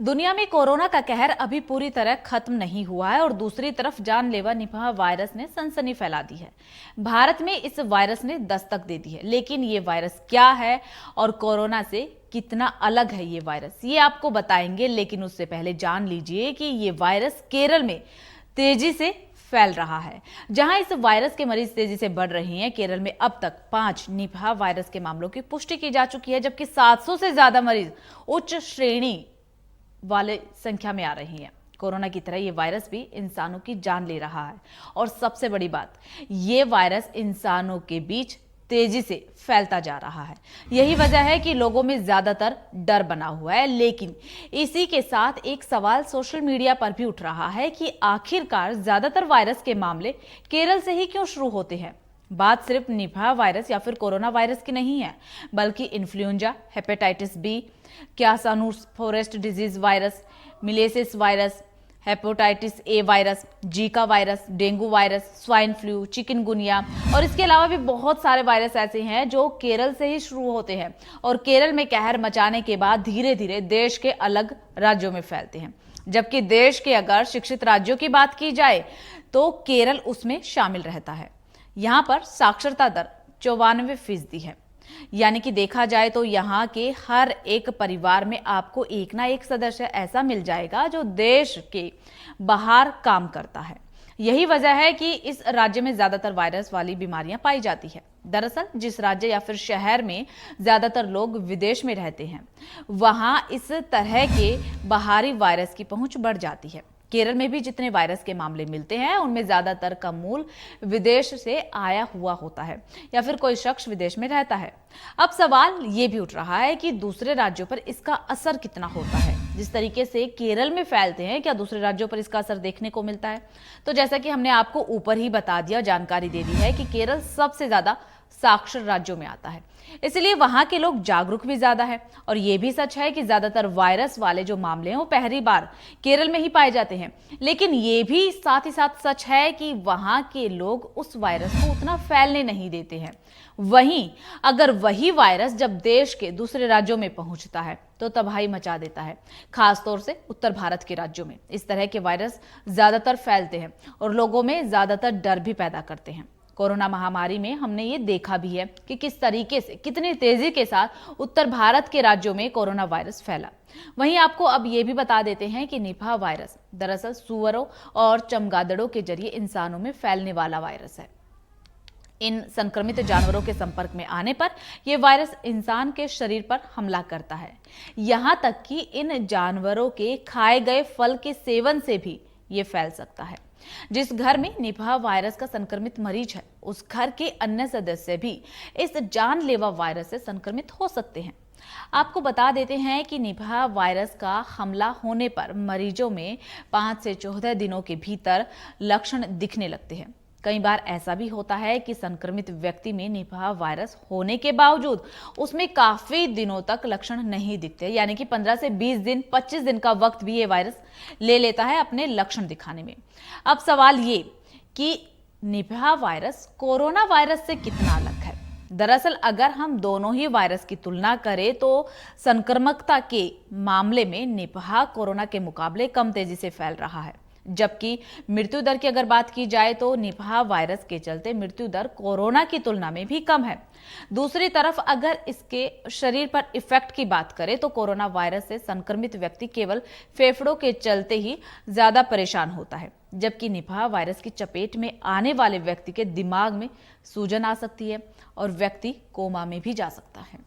दुनिया में कोरोना का कहर अभी पूरी तरह खत्म नहीं हुआ है और दूसरी तरफ जानलेवा निपाह वायरस ने सनसनी फैला दी है। भारत में इस वायरस ने दस्तक दे दी है, लेकिन ये वायरस क्या है और कोरोना से कितना अलग है ये वायरस, ये आपको बताएंगे। लेकिन उससे पहले जान लीजिए कि ये वायरस केरल में तेजी से फैल रहा है। जहां इस वायरस के मरीज तेजी से बढ़ रही हैं, केरल में अब तक 5 निपाह वायरस के मामलों की पुष्टि की जा चुकी है, जबकि 700 से ज्यादा मरीज उच्च श्रेणी वाले संख्या में आ रही हैं। कोरोना की तरह ये वायरस भी इंसानों की जान ले रहा है और सबसे बड़ी बात, ये वायरस इंसानों के बीच तेजी से फैलता जा रहा है। यही वजह है कि लोगों में ज्यादातर डर बना हुआ है। लेकिन इसी के साथ एक सवाल सोशल मीडिया पर भी उठ रहा है कि आखिरकार ज्यादातर वायरस के मामले केरल से ही क्यों शुरू होते हैं। बात सिर्फ निपाह वायरस या फिर कोरोना वायरस की नहीं है, बल्कि influenza, hepatitis B, Kyasanur forest disease virus, measles virus, hepatitis A virus, Zika virus, dengue virus, swine flu, chikungunya और इसके अलावा भी बहुत सारे वायरस ऐसे हैं जो केरल से ही शुरू होते हैं और केरल में कहर मचाने के बाद धीरे धीरे देश के अलग राज्यों में फैलते हैं। जबकि देश के अगर शिक्षित राज्यों की बात की जाए तो केरल उसमें शामिल रहता है। यहाँ पर साक्षरता दर 94% है, यानी कि देखा जाए तो यहाँ के हर एक परिवार में आपको एक ना एक सदस्य ऐसा मिल जाएगा जो देश के बाहर काम करता है। यही वजह है कि इस राज्य में ज्यादातर वायरस वाली बीमारियां पाई जाती है। दरअसल जिस राज्य या फिर शहर में ज्यादातर लोग विदेश में रहते हैं, वहां इस तरह के बाहरी वायरस की पहुंच बढ़ जाती है। केरल में भी जितने वायरस के मामले मिलते हैं, उनमें ज्यादातर का मूल विदेश से आया हुआ होता है या फिर कोई शख्स विदेश में रहता है। अब सवाल ये भी उठ रहा है कि दूसरे राज्यों पर इसका असर कितना होता है। जिस तरीके से केरल में फैलते हैं, क्या दूसरे राज्यों पर इसका असर देखने को मिलता है? तो जैसा कि हमने आपको ऊपर ही बता दिया, जानकारी दे दी है कि केरल सबसे ज्यादा साक्षर राज्यों में आता है, इसलिए वहां के लोग जागरूक भी ज्यादा है। और यह भी सच है कि ज्यादातर वायरस वाले जो मामले हैं वो पहली बार केरल में ही पाए जाते हैं। लेकिन यह भी साथ ही साथ सच है कि वहां के लोग उस वायरस को उतना फैलने नहीं देते हैं। वहीं अगर वही वायरस जब देश के दूसरे राज्यों में पहुंचता है तो तबाही मचा देता है, खासतौर से उत्तर भारत के राज्यों में। इस तरह के वायरस ज्यादातर फैलते हैं और लोगों में ज्यादातर डर भी पैदा करते हैं। कोरोना महामारी में हमने ये देखा भी है कि किस तरीके से, कितनी तेजी के साथ उत्तर भारत के राज्यों में कोरोना वायरस फैला। वहीं आपको अब ये भी बता देते हैं कि निपाह वायरस दरअसल सुअरों और चमगादड़ों के जरिए इंसानों में फैलने वाला वायरस है। इन संक्रमित जानवरों के संपर्क में आने पर यह वायरस इंसान के शरीर पर हमला करता है। यहां तक कि इन जानवरों के खाए गए फल के सेवन से भी ये फैल सकता है। जिस घर में निपाह वायरस का संक्रमित मरीज है, उस घर के अन्य सदस्य भी इस जानलेवा वायरस से संक्रमित हो सकते हैं। आपको बता देते हैं कि निपाह वायरस का हमला होने पर मरीजों में 5 से 14 दिनों के भीतर लक्षण दिखने लगते हैं। कई बार ऐसा भी होता है कि संक्रमित व्यक्ति में निपाह वायरस होने के बावजूद उसमें काफी दिनों तक लक्षण नहीं दिखते, यानी कि 15 से 20 दिन, 25 दिन का वक्त भी ये वायरस ले लेता है अपने लक्षण दिखाने में। अब सवाल ये कि निपाह वायरस कोरोना वायरस से कितना अलग है। दरअसल अगर हम दोनों ही वायरस की तुलना करें तो संक्रमकता के मामले में निपाह कोरोना के मुकाबले कम तेजी से फैल रहा है। जबकि मृत्यु दर की अगर बात की जाए तो निपाह वायरस के चलते मृत्यु दर कोरोना की तुलना में भी कम है। दूसरी तरफ अगर इसके शरीर पर इफेक्ट की बात करें तो कोरोना वायरस से संक्रमित व्यक्ति केवल फेफड़ों के चलते ही ज्यादा परेशान होता है, जबकि निपाह वायरस की चपेट में आने वाले व्यक्ति के दिमाग में सूजन आ सकती है और व्यक्ति कोमा में भी जा सकता है।